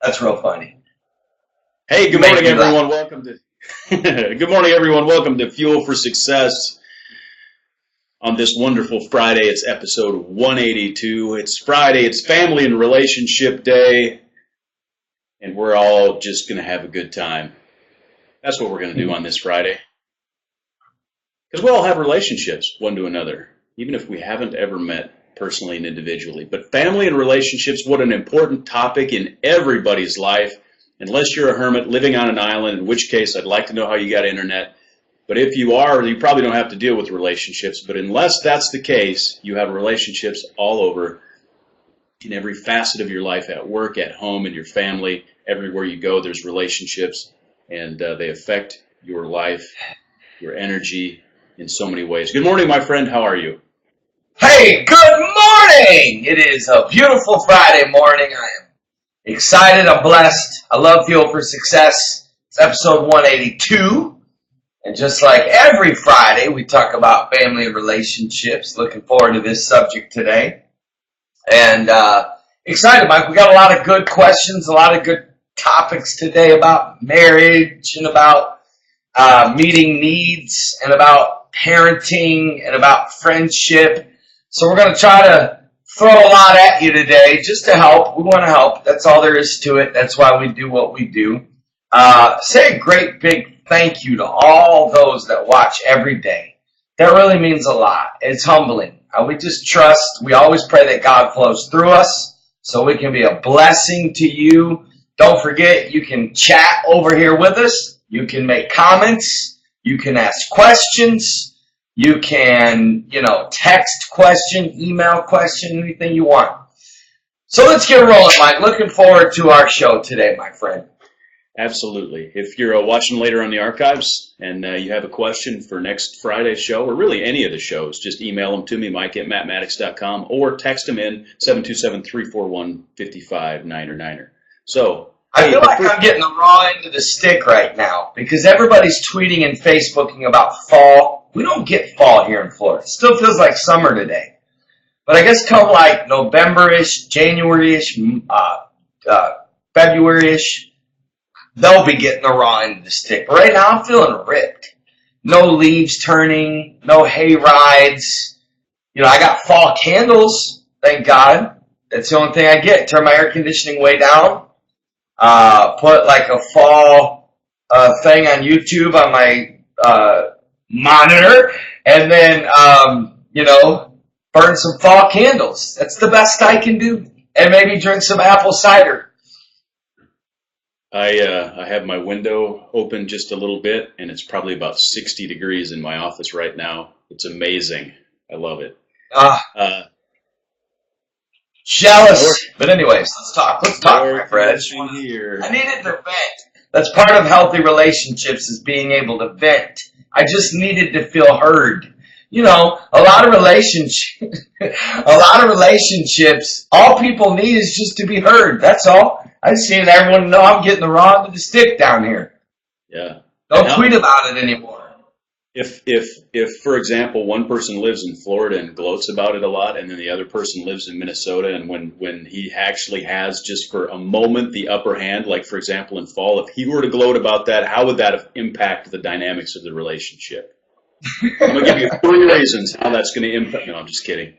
That's real funny. Hey, You good make morning, me laugh. everyone. Welcome to Good morning, everyone. Welcome to Fuel for Success on this wonderful Friday. It's episode 182. It's Friday. It's Family and Relationship Day, and we're all just going to have a good time. That's what we're going to do on this Friday. Because we all have relationships one to another, even if we haven't ever met personally and individually. But family and relationships, what an important topic in everybody's life. Unless you're a hermit living on an island, in which case I'd like to know how you got internet. But if you are, you probably don't have to deal with relationships. But unless that's the case, you have relationships all over in every facet of your life, at work, at home, in your family. Everywhere you go, there's relationships, and they affect your life, your energy in so many ways. Good morning, my friend. How are you? Hey, good morning! It is a beautiful Friday morning. I am excited. I'm blessed. I love Fuel for Success. It's episode 182. And just like every Friday, we talk about family and relationships. Looking forward to this subject today. And excited, Mike. We got a lot of good questions, a lot of good topics today about marriage and about meeting needs and about parenting and about friendship. So we're going to try to throw a lot at you today just to help. We want to help. That's all there is to it. That's why we do what we do. Say a great big thank you to all those that watch every day. That really means a lot. It's humbling. We just trust. We always pray that God flows through us so we can be a blessing to you. Don't forget, you can chat over here with us. You can make comments. You can ask questions. You can, text question, email question, anything you want. So let's get rolling, Mike. Looking forward to our show today, my friend. Absolutely. If you're watching later on the archives and you have a question for next Friday's show, or really any of the shows, just email them to me, mike@mattmaddox.com, or text them in 727-341-5599. So, I hey, feel like I'm getting the raw end of the stick right now because everybody's tweeting and Facebooking about fall. We don't get fall here in Florida. It still feels like summer today. But I guess come like November-ish, January-ish, February-ish, they'll be getting the raw end of the stick. But right now I'm feeling ripped. No leaves turning, no hay rides. I got fall candles, thank God. That's the only thing I get. Turn my air conditioning way down. Put like a fall thing on YouTube on my monitor, and then burn some fall candles. That's the best I can do, and maybe drink some apple cider. I have my window open just a little bit, and it's probably about 60 degrees in my office right now. It's amazing. I love it. Ah, Uh, jealous. But anyways, let's talk. Let's talk, my friend. here. I needed to vent. That's part of healthy relationships is being able to vent. I just needed to feel heard. A lot of relationships, all people need is just to be heard. That's all. I just need everyone to know I'm getting the raw end of the stick down here. Yeah. Don't tweet about it anymore. If for example one person lives in Florida and gloats about it a lot, and then the other person lives in Minnesota, and when he actually has just for a moment the upper hand, like for example in fall, if he were to gloat about that, how would that impact the dynamics of the relationship? I'm gonna give you 3 reasons how that's going to impact. No, I'm just kidding.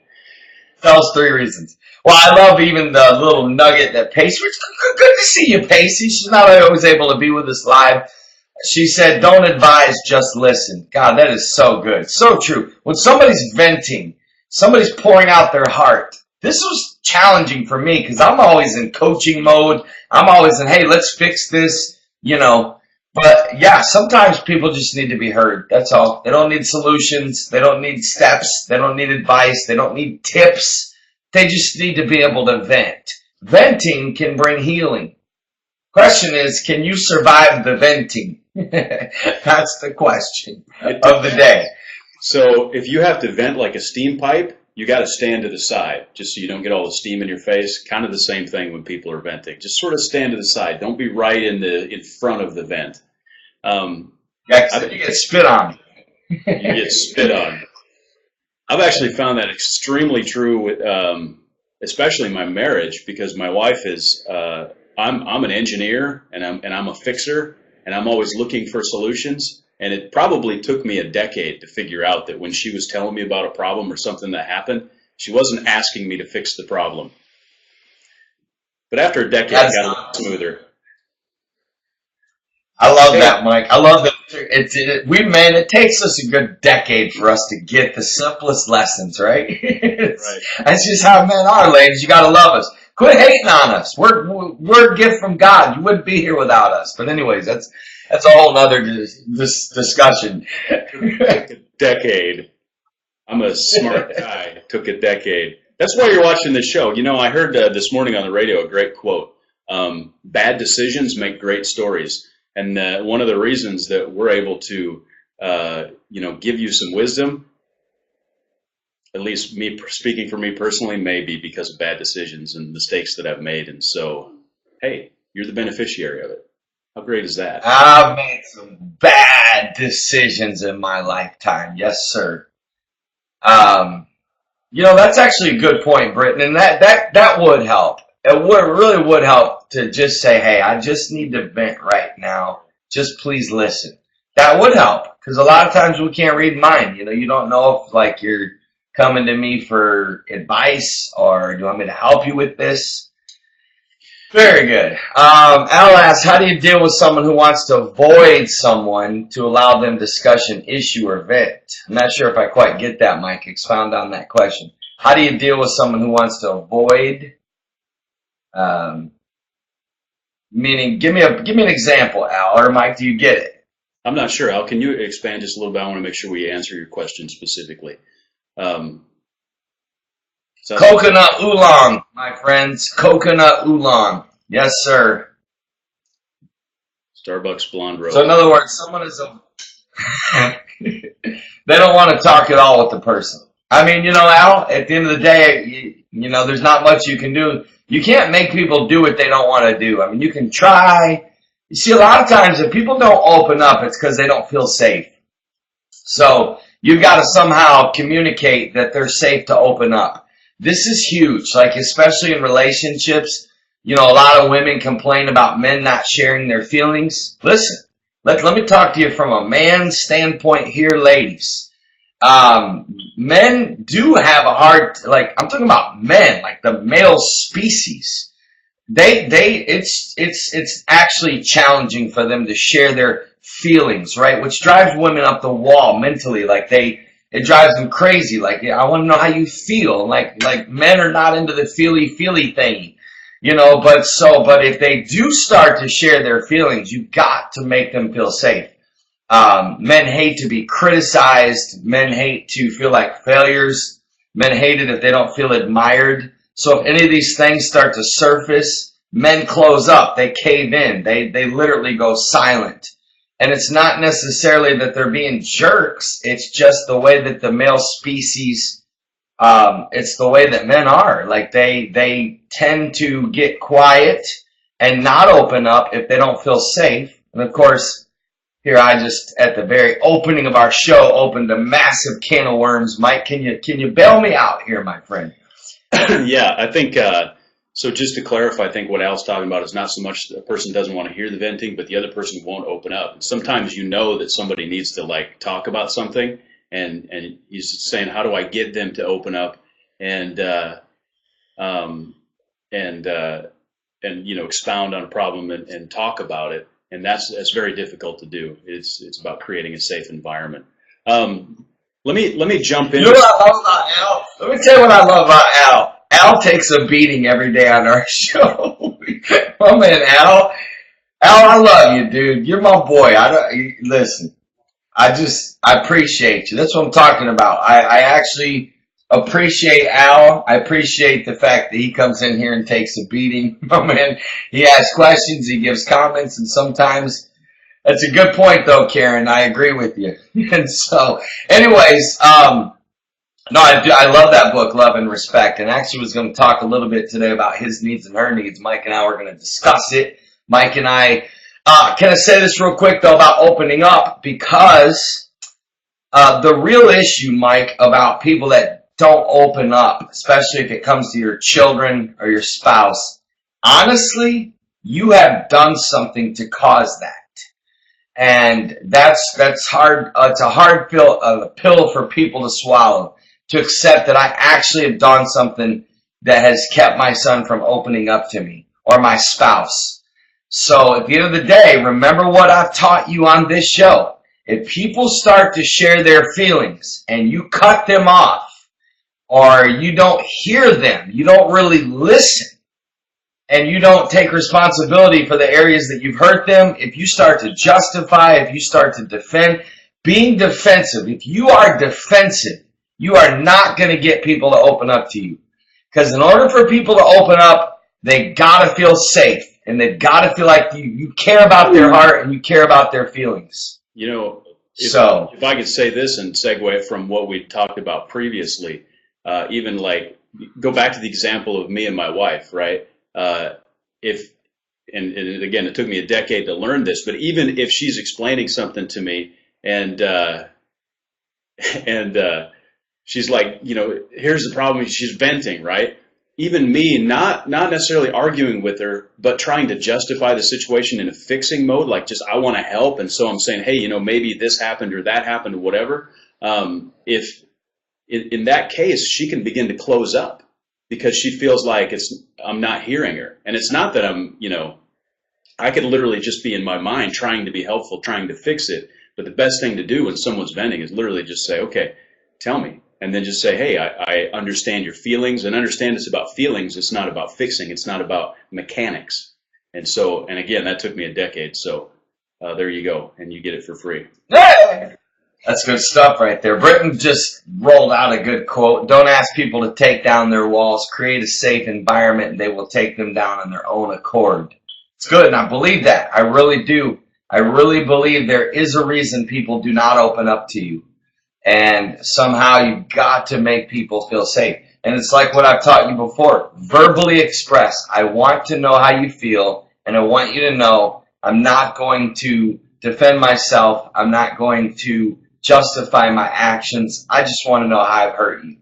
Tell us 3 reasons. Well, I love even the little nugget that Pacey. It's good to see you, Pacey. She's not always able to be with us live. She said, don't advise, just listen. God, that is so good. So true. When somebody's venting, somebody's pouring out their heart. This was challenging for me because I'm always in coaching mode. I'm always in, hey, let's fix this. But yeah, sometimes people just need to be heard. That's all. They don't need solutions. They don't need steps. They don't need advice. They don't need tips. They just need to be able to vent. Venting can bring healing. Question is, can you survive the venting? That's the question of the day. So if you have to vent like a steam pipe, you got to stand to the side just so you don't get all the steam in your face. Kind of the same thing when people are venting. Just sort of stand to the side. Don't be right in front of the vent. Yeah, 'cause you get spit on. You get spit on. I've actually found that extremely true with, especially my marriage, because my wife is I'm an engineer and I'm a fixer and I'm always looking for solutions. And it probably took me a decade to figure out that when she was telling me about a problem or something that happened, she wasn't asking me to fix the problem. But after a decade, it got a little smoother. I love that, Mike. I love that. It takes us a good decade for us to get the simplest lessons, right? Right. That's just how men are, ladies. You got to love us. Quit hating on us. We're a gift from God. You wouldn't be here without us. But anyways, that's a whole nother discussion. Took a decade. I'm a smart guy. Took a decade. That's why you're watching this show. You know, I heard this morning on the radio a great quote. Bad decisions make great stories. And one of the reasons that we're able to, give you some wisdom, at least me speaking for me personally, may be because of bad decisions and mistakes that I've made. And so, hey, you're the beneficiary of it. How great is that? I've made some bad decisions in my lifetime. Yes, sir. That's actually a good point, Britton, and that would help. Really would help to just say, hey, I just need to vent right now. Just please listen. That would help, because a lot of times we can't read mind. You don't know if, you're coming to me for advice or do you want me to help you with this? Very good. Al asks, how do you deal with someone who wants to avoid someone to allow them to discuss an issue or vent? I'm not sure if I quite get that, Mike. Expound on that question. How do you deal with someone who wants to avoid? Meaning, give me an example, Al, or Mike. Do you get it? I'm not sure, Al. Can you expand just a little bit? I want to make sure we answer your question specifically. Coconut oolong, my friends. Coconut oolong. Yes, sir. Starbucks blonde rose. So in other words, someone is they don't want to talk at all with the person. I mean, Al, at the end of the day, there's not much you can do. You can't make people do what they don't want to do. I mean, you can try. You see, a lot of times if people don't open up, it's because they don't feel safe. So you've got to somehow communicate that they're safe to open up. This is huge, especially in relationships. A lot of women complain about men not sharing their feelings. Listen, let me talk to you from a man's standpoint here, ladies. Men do have a hard, I'm talking about men, the male species. It's actually challenging for them to share their feelings, right? Which drives women up the wall mentally. It drives them crazy. I want to know how you feel. Men are not into the feely thing, but if they do start to share their feelings, you've got to make them feel safe. Men hate to be criticized. Men hate to feel like failures. Men hate it if they don't feel admired. So if any of these things start to surface, men close up. They cave in. They literally go silent. And it's not necessarily that they're being jerks. It's just the way that the male species, it's the way that men are. They tend to get quiet and not open up if they don't feel safe. And of course, here I just, at the very opening of our show, opened a massive can of worms. Mike, can you bail me out here, my friend? Yeah, I think, so just to clarify, I think what Al's talking about is not so much the person doesn't want to hear the venting, but the other person won't open up. And sometimes that somebody needs to talk about something, and he's saying, how do I get them to open up and expound on a problem and talk about it. And that's very difficult to do. It's about creating a safe environment. Let me jump in. You know what I love about Al? Let me tell you what I love about Al. Al takes a beating every day on our show. My man, Al. Al, I love you, dude. You're my boy. Listen. I appreciate you. That's what I'm talking about. I actually appreciate Al. I appreciate the fact that he comes in here and takes a beating. My man, he asks questions, he gives comments, and sometimes that's a good point, though, Karen. I agree with you. And so, anyways, no, I love that book, Love and Respect, and actually was going to talk a little bit today about his needs and her needs. Mike and I were going to discuss it. Mike and I, can I say this real quick, though, about opening up? Because the real issue, Mike, about people that don't open up, especially if it comes to your children or your spouse, honestly, you have done something to cause that. And that's hard. It's a hard pill for people to swallow, to accept that I actually have done something that has kept my son from opening up to me, or my spouse. So at the end of the day, remember what I've taught you on this show. If people start to share their feelings and you cut them off, or you don't hear them, you don't really listen, and you don't take responsibility for the areas that you've hurt them, if you start to justify, if you start to defend, being defensive, if you are defensive, you are not going to get people to open up to you. Because in order for people to open up, they got to feel safe, and they've got to feel like you care about their heart and you care about their feelings. You know, So if I could say this and segue from what we talked about previously, even like go back to the example of me and my wife, right? If and again, it took me a decade to learn this, but even if she's explaining something to me and she's like, you know, here's the problem, she's venting, right? Even me, not necessarily arguing with her, but trying to justify the situation in a fixing mode, like just I want to help, and so I'm saying, hey, you know, maybe this happened or that happened or whatever. If in that case, she can begin to close up because she feels like I'm not hearing her, and it's not that I'm, you know, I could literally just be in my mind trying to be helpful, trying to fix it. But the best thing to do when someone's venting is literally just say, okay, tell me. And then just say, hey, I understand your feelings, and understand it's about feelings. It's not about fixing. It's not about mechanics. And so, and again, that took me a decade. So there you go. And you get it for free. That's good stuff right there. Britton just rolled out a good quote. Don't ask people to take down their walls. Create a safe environment, and they will take them down on their own accord. It's good, and I believe that. I really do. I really believe there is a reason people do not open up to you. And somehow you've got to make people feel safe. And it's like what I've taught you before. Verbally express. I want to know how you feel, and I want you to know I'm not going to defend myself. I'm not going to justify my actions. I just want to know how I've hurt you.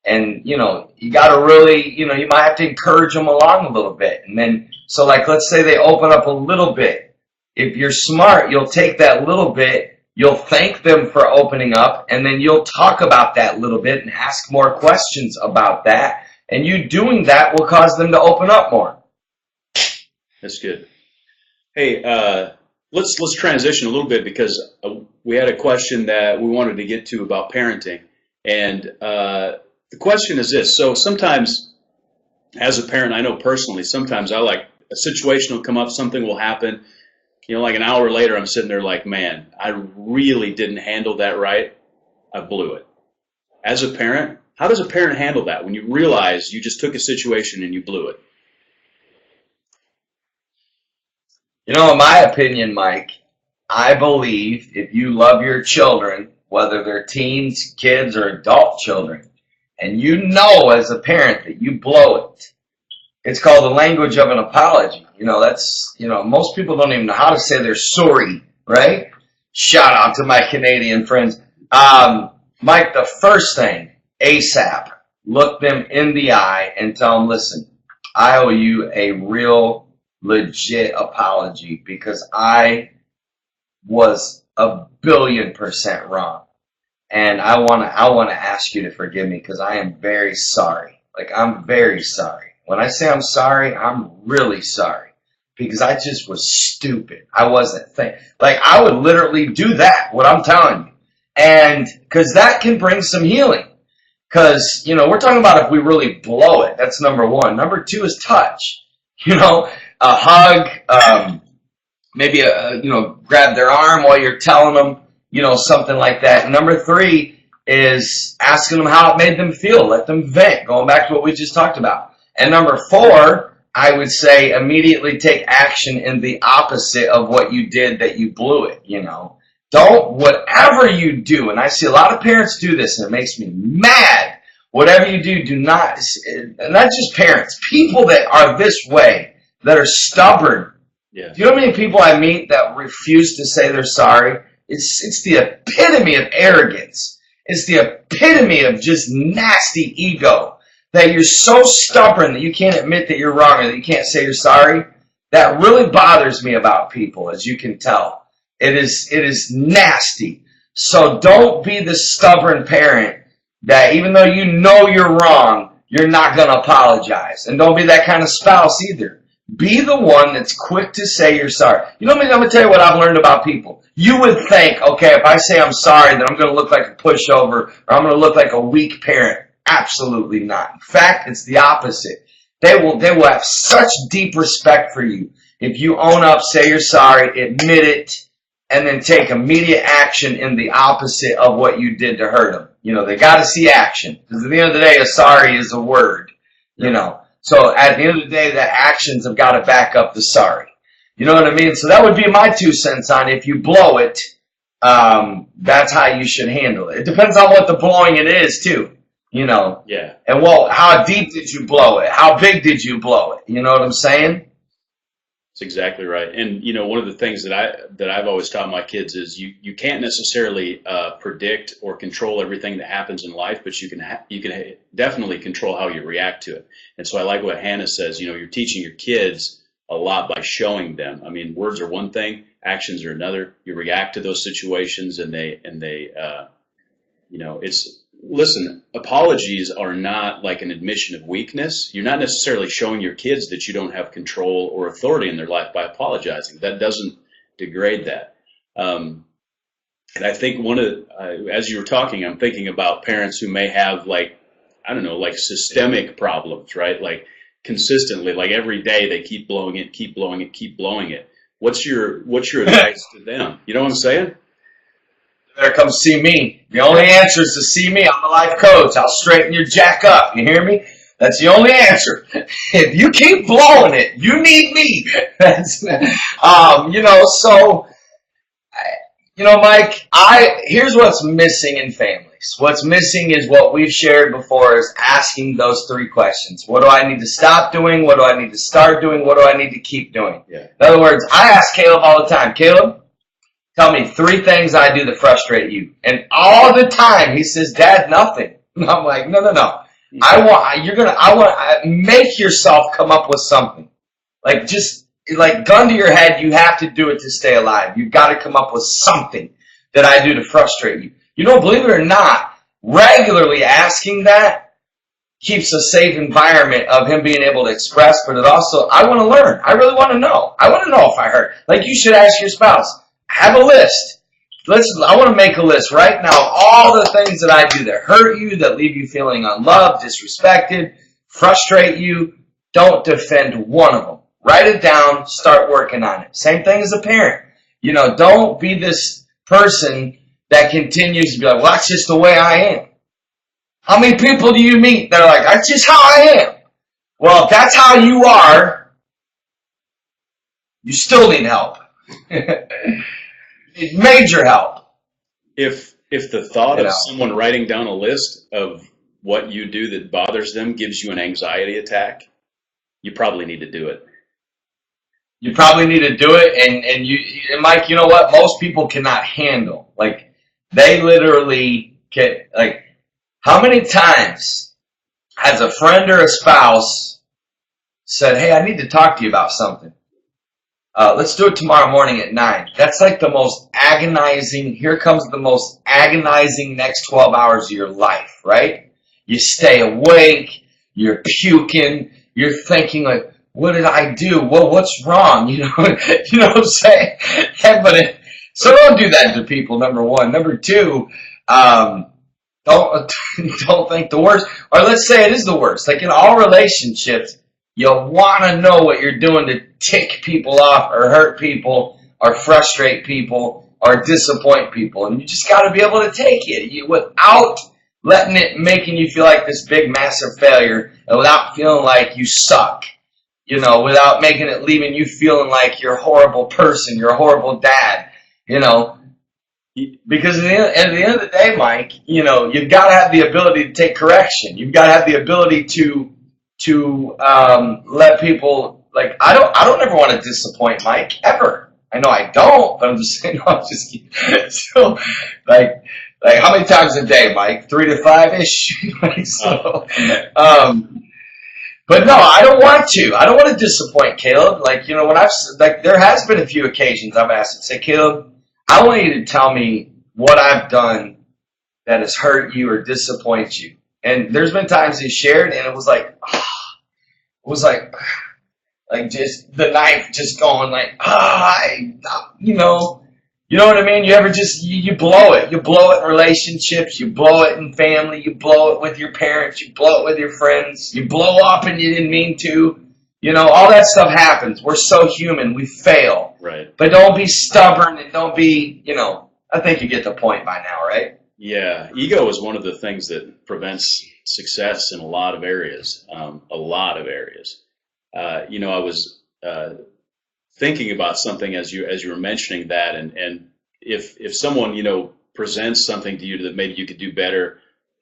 And, you know, you got to really, you know, you might have to encourage them along a little bit. And then, so like, let's say they open up a little bit. If you're smart, you'll take that little bit, you'll thank them for opening up, and then you'll talk about that little bit and ask more questions about that. And you doing that will cause them to open up more. That's good. Hey, let's transition a little bit, because we had a question that we wanted to get to about parenting. And the question is this. So sometimes as a parent, I know personally, sometimes I like a situation will come up, something will happen. You know, like an hour later, I'm sitting there like, man, I really didn't handle that right. I blew it. As a parent, how does a parent handle that when you realize you just took a situation and you blew it? You know, in my opinion, Mike, I believe if you love your children, whether they're teens, kids, or adult children, and you know as a parent that you blow it, it's called the language of an apology. You know, that's, you know, most people don't even know how to say they're sorry, right? Shout out to my Canadian friends. Mike, the first thing, ASAP, look them in the eye and tell them, listen, I owe you a real, legit apology because I was 1,000,000,000% wrong. And I want to ask you to forgive me because I am very sorry. Like, I'm very sorry. When I say I'm sorry, I'm really sorry because I just was stupid. I wasn't thinking. Like, I would literally do that, what I'm telling you. And because that can bring some healing. Because, you know, we're talking about if we really blow it. That's number one. Number two is touch. You know, a hug, maybe, you know, grab their arm while you're telling them, you know, something like that. And number three is asking them how it made them feel. Let them vent, going back to what we just talked about. And number four, I would say immediately take action in the opposite of what you did that you blew it, you know. Don't, whatever you do, and I see a lot of parents do this, and it makes me mad. Whatever you do, do not, and not just parents, people that are this way, that are stubborn. Yeah. Do you know how many people I meet that refuse to say they're sorry? It's the epitome of arrogance. It's the epitome of just nasty ego. That you're so stubborn that you can't admit that you're wrong or that you can't say you're sorry. that really bothers me about people, as you can tell. It is nasty. So don't be the stubborn parent that even though you know you're wrong, you're not going to apologize. And don't be that kind of spouse either. Be the one that's quick to say you're sorry. You know what I mean? I'm going to tell you what I've learned about people. You would think, okay, if I say I'm sorry, then I'm going to look like a pushover or I'm going to look like a weak parent. Absolutely not. In fact, it's the opposite. They will have such deep respect for you if you own up, say you're sorry, admit it, and then take immediate action in the opposite of what you did to hurt them. You know, they got to see action. Because at the end of the day, a sorry is a word. You know, so at the end of the day, the actions have got to back up the sorry. You know what I mean? So that would be my 2 cents on if you blow it, that's how you should handle it. It depends on what the blowing it is, too. You know. Yeah. And, well, how deep did you blow it? How big did you blow it? You know what I'm saying? That's exactly right. And, you know, one of the things that I've always taught my kids is you can't necessarily predict or control everything that happens in life, but you can definitely control how you react to it. And so I like what Hannah says, you know, you're teaching your kids a lot by showing them. I mean, words are one thing, actions are another. You react to those situations and they you know, listen, apologies are not like an admission of weakness. You're not necessarily showing your kids that you don't have control or authority in their life by apologizing. That doesn't degrade that. And I think as you were talking, I'm thinking about parents who may have like systemic problems, right? Like consistently, like every day they keep blowing it. What's your advice to them? You know what I'm saying? Better come see me. The only answer is to see me. I'm a life coach. I'll straighten your jack up. You hear me? That's the only answer. If you keep blowing it, you need me. That's, you know, so, you know, Mike, here's what's missing in families. What's missing is what we've shared before is asking those 3 questions. What do I need to stop doing? What do I need to start doing? What do I need to keep doing? Yeah. In other words, I ask Caleb all the time, Caleb, tell me 3 things I do that frustrate you. And all the time he says, Dad, nothing. And I'm like, no. I want make yourself come up with something. Like just like gun to your head, you have to do it to stay alive. You've got to come up with something that I do to frustrate you. You know, believe it or not, regularly asking that keeps a safe environment of him being able to express, but it also, I want to learn. I really want to know. I want to know if I hurt. Like you should ask your spouse. Have a list. I want to make a list right now. All the things that I do that hurt you, that leave you feeling unloved, disrespected, frustrate you. Don't defend one of them. Write it down. Start working on it. Same thing as a parent. You know, don't be this person that continues to be like, well, that's just the way I am. How many people do you meet that are like, that's just how I am? Well, if that's how you are, you still need help. Major help. If the thought of someone writing down a list of what you do that bothers them gives you an anxiety attack, you probably need to do it. You probably need to do it, and Mike, you know what? Most people cannot handle. Like they literally can. Like, how many times has a friend or a spouse said, "Hey, I need to talk to you about something. Let's do it tomorrow morning at 9. That's like the most agonizing, here comes the most agonizing next 12 hours of your life, right? You stay awake, you're puking, you're thinking like, what did I do? Well, what's wrong? You know what I'm saying? So don't do that to people, number 1. Number 2, don't think the worst. Or let's say it is the worst. Like in all relationships, you want to know what you're doing to tick people off or hurt people or frustrate people or disappoint people. And you just got to be able to take it without letting it making you feel like this big, massive failure and without feeling like you suck. You know, without making it leaving you feeling like you're a horrible person, you're a horrible dad, you know. Because at the end of the day, Mike, you know, you've got to have the ability to take correction. You've got to have the ability to let people, like, I don't ever want to disappoint Mike, ever. I know I don't, but I'm just saying, no, I'm just kidding. So, like how many times a day, Mike? 3 to 5-ish? So, But no, I don't want to. I don't want to disappoint Caleb. Like, when there has been a few occasions I've asked him, say, Caleb, I want you to tell me what I've done that has hurt you or disappoints you. And there's been times he shared, and it was like just the knife just going like, you know what I mean? You ever you blow it. You blow it in relationships. You blow it in family. You blow it with your parents. You blow it with your friends. You blow up and you didn't mean to. All that stuff happens. We're so human. We fail. Right. But don't be stubborn and don't be, I think you get the point by now, right? Yeah. Ego is one of the things that prevents success in a lot of areas. I was thinking about something as you were mentioning that, and if someone presents something to you that maybe you could do better,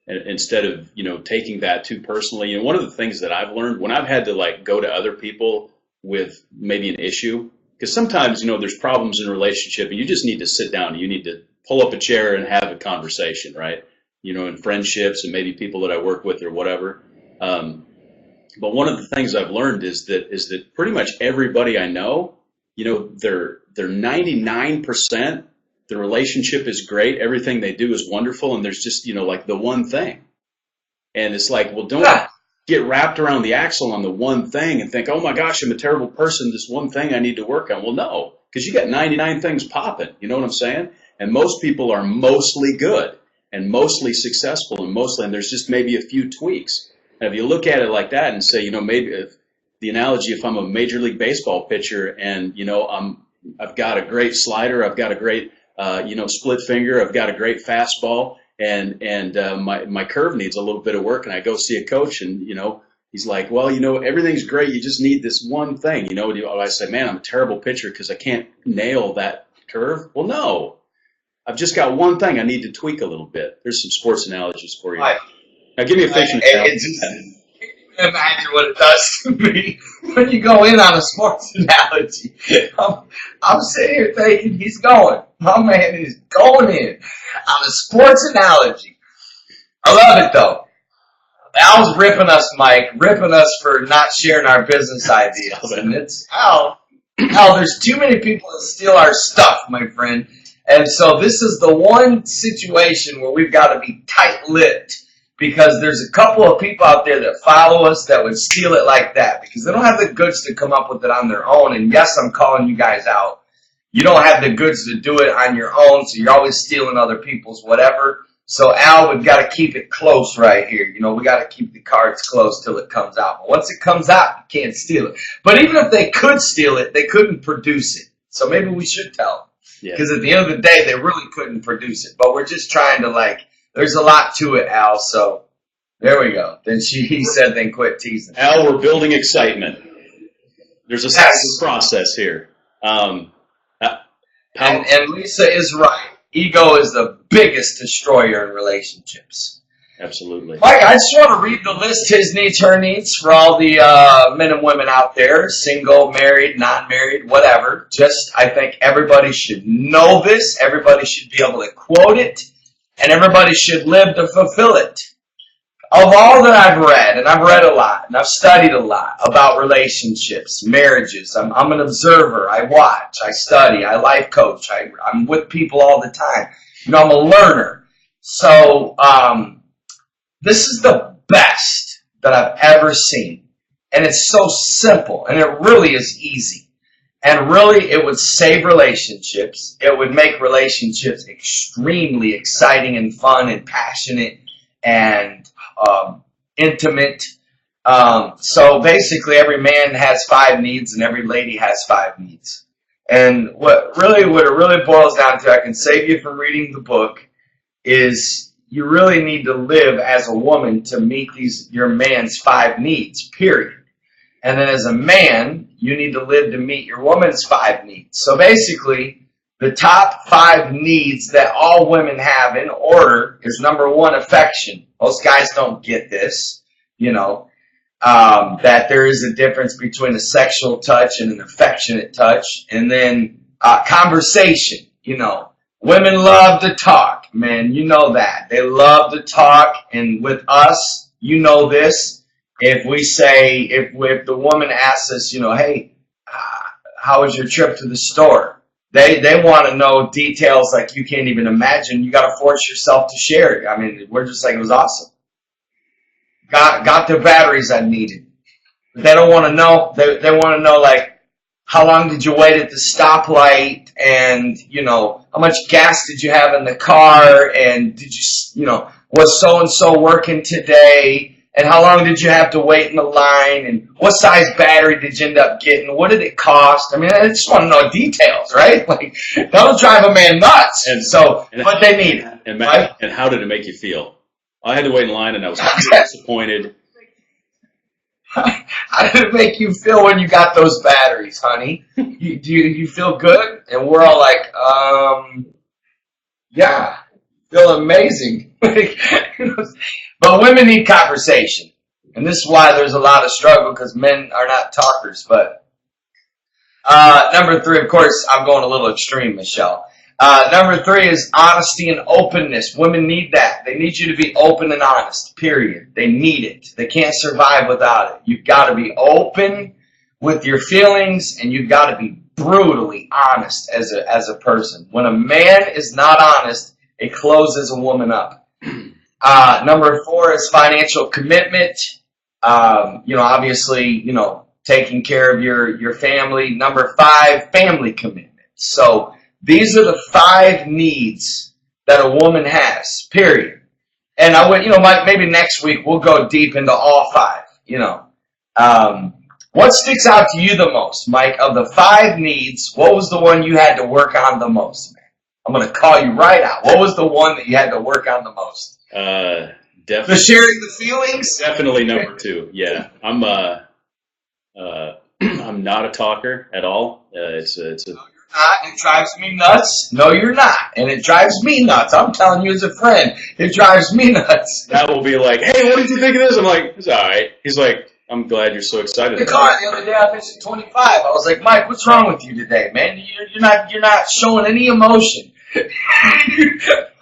instead of taking that too personally. One of the things that I've learned when I've had to go to other people with maybe an issue, because sometimes there's problems in a relationship and you just need to sit down and you need to pull up a chair and have a conversation, right? In friendships and maybe people that I work with or whatever. But one of the things I've learned is that pretty much everybody I know, they're 99%, the relationship is great, everything they do is wonderful, and there's just, the one thing. And it's like, well, don't get wrapped around the axle on the one thing and think, oh my gosh, I'm a terrible person, this one thing I need to work on. Well, no, because you got 99 things popping, you know what I'm saying? And most people are mostly good and mostly successful and there's just maybe a few tweaks. And if you look at it like that and say, maybe if the analogy, if I'm a Major League Baseball pitcher and, I've got a great slider, I've got a great, split finger, I've got a great fastball, and my curve needs a little bit of work, and I go see a coach and, he's like, well, everything's great, you just need this one thing. I say, man, I'm a terrible pitcher because I can't nail that curve. Well, no, I've just got one thing I need to tweak a little bit. There's some sports analogies for you. Right. Now, give me a fiction analogy. You can't even imagine what it does to me when you go in on a sports analogy. I'm sitting here thinking he's going. My man is going in on a sports analogy. I love it, though. Al's ripping us, Mike, ripping us for not sharing our business ideas. And it's, Al, there's too many people that steal our stuff, my friend. And so this is the one situation where we've got to be tight-lipped, because there's a couple of people out there that follow us that would steal it like that because they don't have the goods to come up with it on their own. And yes, I'm calling you guys out. You don't have the goods to do it on your own, so you're always stealing other people's whatever. So, Al, we've got to keep it close right here. We got to keep the cards close till it comes out. But once it comes out, you can't steal it. But even if they could steal it, they couldn't produce it. So maybe we should tell them. Because at the end of the day, they really couldn't produce it. But we're just trying to, there's a lot to it, Al, so there we go. Then he said, then quit teasing. Al, we're building excitement. There's a process here. And Lisa is right. Ego is the biggest destroyer in relationships. Absolutely. Mike, I just want to read the list, his needs, her needs, for all the men and women out there, single, married, non-married, whatever. I think everybody should know this. Everybody should be able to quote it. And everybody should live to fulfill it. Of all that I've read, and I've read a lot, and I've studied a lot about relationships, marriages. I'm an observer. I watch. I study. I life coach. I'm with people all the time. I'm a learner. So this is the best that I've ever seen. And it's so simple, and it really is easy. And really, it would save relationships. It would make relationships extremely exciting and fun and passionate and intimate. So basically, every man has 5 needs and every lady has 5 needs. And what it really boils down to, I can save you from reading the book, is you really need to live as a woman to meet your man's 5 needs, period. And then as a man, you need to live to meet your woman's 5 needs. So basically, the top 5 needs that all women have in order is number 1, affection. Most guys don't get this, that there is a difference between a sexual touch and an affectionate touch. And then conversation, women love to talk, man, you know that. They love to talk, and with us, this. if we say, if the woman asks us, hey, how was your trip to the store? They want to know details like you can't even imagine. You got to force yourself to share it. I mean, we're just like, it was awesome. Got the batteries I needed. But they don't want to know. They want to know, like, how long did you wait at the stoplight, and how much gas did you have in the car, and did was so and so working today, and how long did you have to wait in the line, and what size battery did you end up getting? What did it cost? I mean, I just want to know details, right? Like, that'll drive a man nuts. But they need it. And how did it make you feel? I had to wait in line, and I was disappointed. How did it make you feel when you got those batteries, honey? Do you feel good? And we're all like, yeah, feel amazing. But women need conversation. And this is why there's a lot of struggle, because men are not talkers. But number 3, of course, I'm going a little extreme, Michelle. Number 3 is honesty and openness. Women need that. They need you to be open and honest, period. They need it. They can't survive without it. You've got to be open with your feelings, and you've got to be brutally honest as a person. When a man is not honest, it closes a woman up. Number 4 is financial commitment. Obviously, taking care of your family. Number 5, family commitment. So these are the 5 needs that a woman has, period. And I would, maybe next week we'll go deep into all 5, What sticks out to you the most, Mike? Of the 5 needs, what was the one you had to work on the most, man? I'm going to call you right out. What was the one that you had to work on the most? Definitely. The sharing the feelings? Definitely number 2, yeah. I'm not a talker at all. It's a... It drives me nuts. No, you're not. And it drives me nuts. I'm telling you as a friend. It drives me nuts. That will be like, hey, what did you think of this? I'm like, it's all right. He's like, I'm glad you're so excited. The car the other day, I missed 25. I was like, Mike, what's wrong with you today, man? You're not showing any emotion.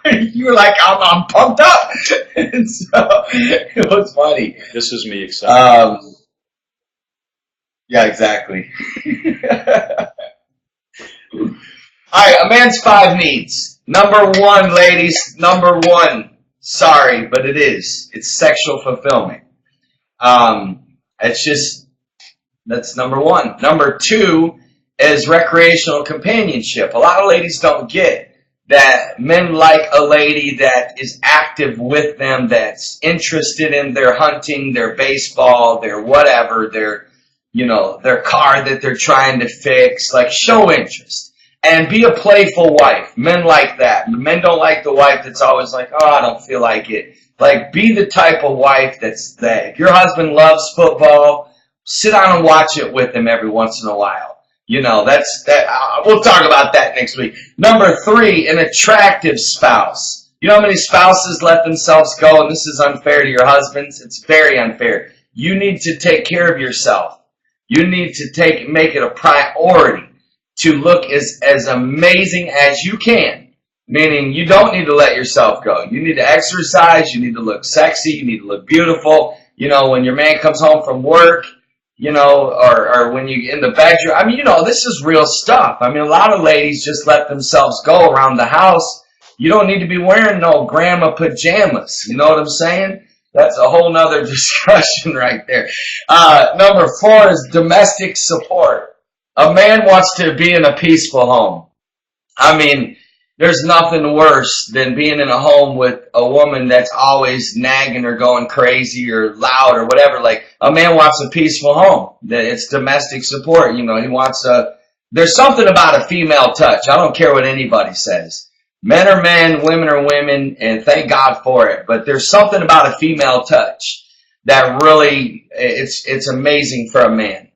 You were like, I'm pumped up. And so it was funny. This is me excited. Yeah, exactly. All right, a man's 5 needs. Number 1, ladies, number 1. Sorry, but it is. It's sexual fulfillment. That's number 1. Number 2 is recreational companionship. A lot of ladies don't get that men like a lady that is active with them, that's interested in their hunting, their baseball, their whatever, their car that they're trying to fix. Like, show interest. And be a playful wife. Men like that. Men don't like the wife that's always like, oh, I don't feel like it. Like, be the type of wife that's that. If your husband loves football, sit down and watch it with him every once in a while. That's that. We'll talk about that next week. Number 3, an attractive spouse. You know how many spouses let themselves go? And this is unfair to your husbands. It's very unfair. You need to take care of yourself. You need to make it a priority to look as amazing as you can. Meaning, you don't need to let yourself go. You need to exercise. You need to look sexy. You need to look beautiful. When your man comes home from work, or when you in the bedroom. I mean, this is real stuff. I mean, a lot of ladies just let themselves go around the house. You don't need to be wearing no grandma pajamas. You know what I'm saying? That's a whole nother discussion right there. Number 4 is domestic support. A man wants to be in a peaceful home. I mean, there's nothing worse than being in a home with a woman that's always nagging or going crazy or loud or whatever. Like, a man wants a peaceful home. It's domestic support. He wants there's something about a female touch. I don't care what anybody says. Men are men, women are women, and thank God for it. But there's something about a female touch that really, it's amazing for a man,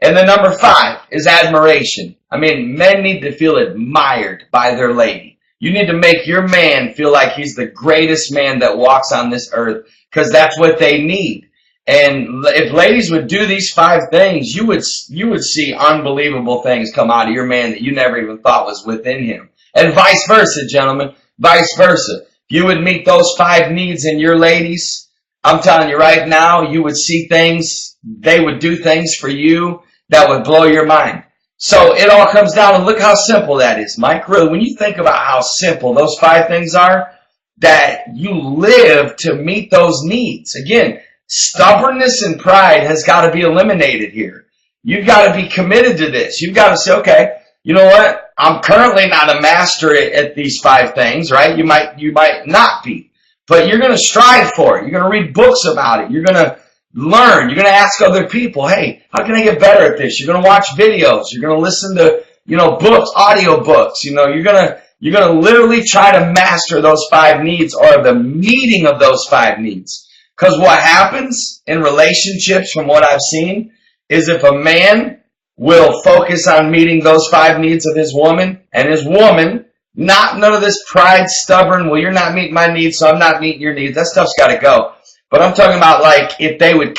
And then number 5 is admiration. I mean, men need to feel admired by their lady. You need to make your man feel like he's the greatest man that walks on this earth, because that's what they need. And if ladies would do these 5 things, you would see unbelievable things come out of your man that you never even thought was within him. And vice versa, gentlemen, vice versa. If you would meet those 5 needs in your ladies, I'm telling you right now, you would see things, they would do things for you that would blow your mind. So it all comes down to look how simple that is, Mike. Really, when you think about how simple those 5 things are, that you live to meet those needs. Again, stubbornness and pride has got to be eliminated here. You've got to be committed to this. You've got to say, okay, you know what? I'm currently not a master at these 5 things, right? You might not be, but you're going to strive for it. You're going to read books about it. You're going to learn. You're going to ask other people, hey, how can I get better at this? You're going to watch videos. You're going to listen to, books, audio books. You're going to literally try to master those 5 needs or the meeting of those 5 needs. Because what happens in relationships, from what I've seen, is if a man will focus on meeting those 5 needs of his woman, and his woman, none of this pride, stubborn, well, you're not meeting my needs, so I'm not meeting your needs. That stuff's got to go. But I'm talking about, like, if they would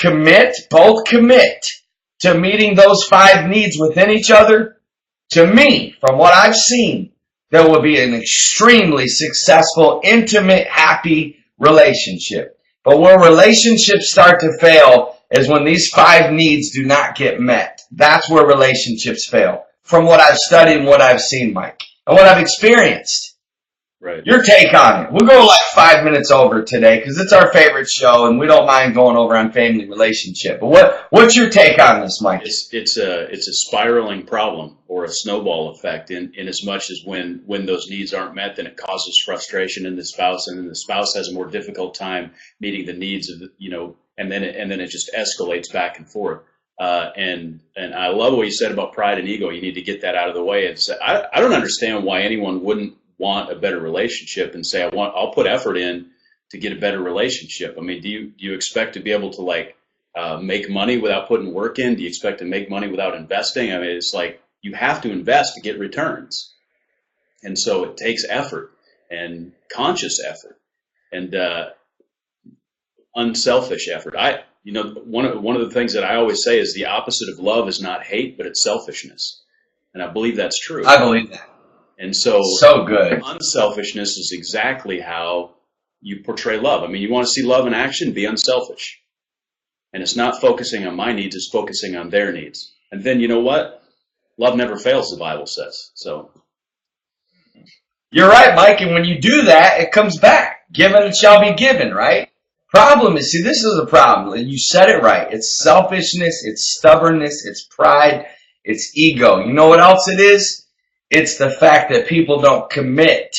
both commit to meeting those 5 needs within each other, to me, from what I've seen, there will be an extremely successful, intimate, happy relationship. But where relationships start to fail is when these 5 needs do not get met. That's where relationships fail. From what I've studied and what I've seen, Mike, and what I've experienced. Right. Your take on it. We'll go like 5 minutes over today because it's our favorite show, and we don't mind going over on family relationship. But what's your take on this, Mike? It's a spiraling problem or a snowball effect in as much as when those needs aren't met, then it causes frustration in the spouse, and then the spouse has a more difficult time meeting the needs of and then it just escalates back and forth. And I love what you said about pride and ego. You need to get that out of the way and say, I don't understand why anyone wouldn't want a better relationship and say, I'll put effort in to get a better relationship. I mean, do you expect to be able to make money without putting work in? Do you expect to make money without investing? I mean, it's like you have to invest to get returns. And so it takes effort and conscious effort and unselfish effort. One of the things that I always say is the opposite of love is not hate, but it's selfishness. And I believe that's true. I believe that. And so good. Unselfishness is exactly how you portray love. I mean, you want to see love in action, be unselfish. And it's not focusing on my needs, it's focusing on their needs. And then you know what? Love never fails, the Bible says. So you're right, Mike. And when you do that, it comes back. Given it shall be given, right? Problem is, see, this is a problem. You said it right. It's selfishness, it's stubbornness, it's pride, it's ego. You know what else it is? It's the fact that people don't commit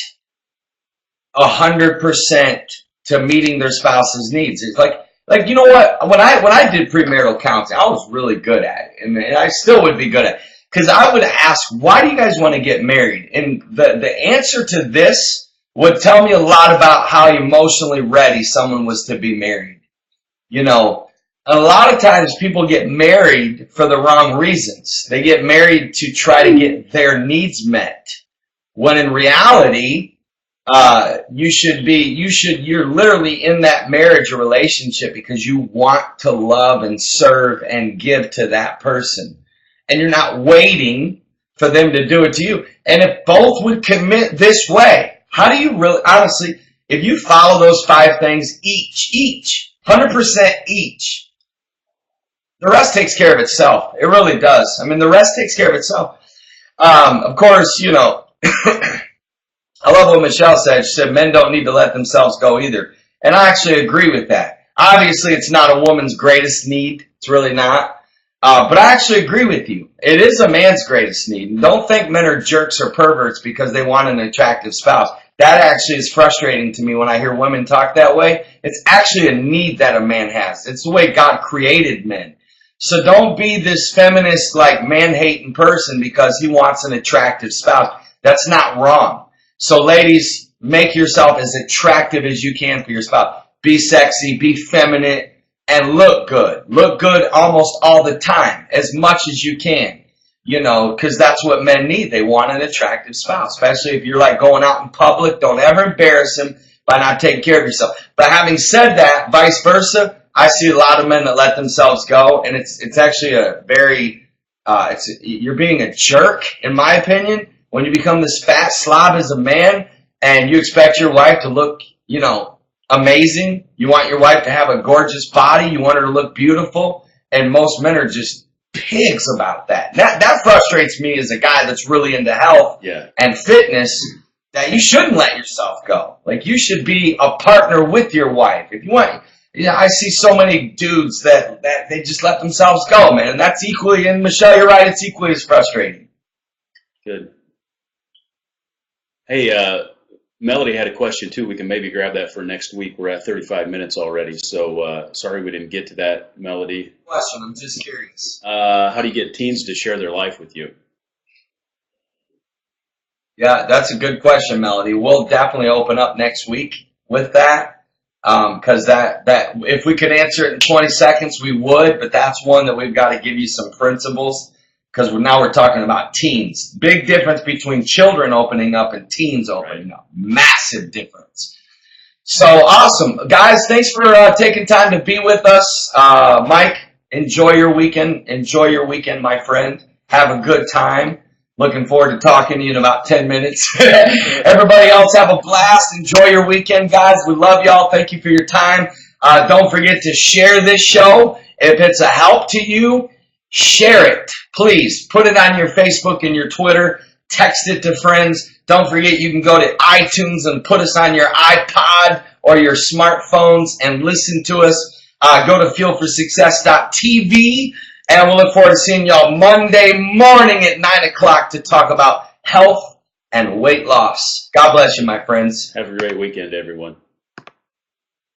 100% to meeting their spouse's needs. It's like you know what? When I did premarital counseling, I was really good at it, and I still would be good at it. Because I would ask, why do you guys want to get married? And the answer to this would tell me a lot about how emotionally ready someone was to be married. A lot of times people get married for the wrong reasons. They get married to try to get their needs met. When in reality, you're literally in that marriage or relationship because you want to love and serve and give to that person. And you're not waiting for them to do it to you. And if both would commit this way, how do you really, honestly, if you follow those 5 things each, 100% each, the rest takes care of itself. It really does. I mean, the rest takes care of itself. Of course, I love what Michelle said. She said, men don't need to let themselves go either. And I actually agree with that. Obviously, it's not a woman's greatest need. It's really not. But I actually agree with you. It is a man's greatest need. And don't think men are jerks or perverts because they want an attractive spouse. That actually is frustrating to me when I hear women talk that way. It's actually a need that a man has. It's the way God created men. So don't be this feminist, man-hating person because he wants an attractive spouse. That's not wrong. So ladies, make yourself as attractive as you can for your spouse. Be sexy, be feminine, and look good. Look good almost all the time, as much as you can. Because that's what men need. They want an attractive spouse, especially if you're going out in public. Don't ever embarrass them by not taking care of yourself. But having said that, vice versa, I see a lot of men that let themselves go, and it's actually a very you're being a jerk, in my opinion, when you become this fat slob as a man and you expect your wife to look, amazing. You want your wife to have a gorgeous body. You want her to look beautiful. And most men are just pigs about that. That frustrates me as a guy that's really into health and fitness, that you shouldn't let yourself go. Like, you should be a partner with your wife. If you want, I see so many dudes that they just let themselves go, man. And that's equally, and Michelle, you're right, it's equally as frustrating. Good. Hey, Melody had a question too. We can maybe grab that for next week. We're at 35 minutes already, so sorry we didn't get to that, Melody. Question, I'm just curious. How do you get teens to share their life with you? Yeah, that's a good question, Melody. We'll definitely open up next week with that, because that if we could answer it in 20 seconds, we would. But that's one that we've got to give you some principles, because now we're talking about teens. Big difference between children opening up and teens opening up. Massive difference. So awesome. Guys, thanks for taking time to be with us. Mike, enjoy your weekend. Enjoy your weekend, my friend. Have a good time. Looking forward to talking to you in about 10 minutes. Everybody else, have a blast. Enjoy your weekend, guys. We love y'all. Thank you for your time. Don't forget to share this show. If it's a help to you, share it. Please put it on your Facebook and your Twitter. Text it to friends. Don't forget, you can go to iTunes and put us on your iPod or your smartphones and listen to us. Go to fuelforsuccess.tv. And we'll look forward to seeing y'all Monday morning at 9 o'clock to talk about health and weight loss. God bless you, my friends. Have a great weekend, everyone.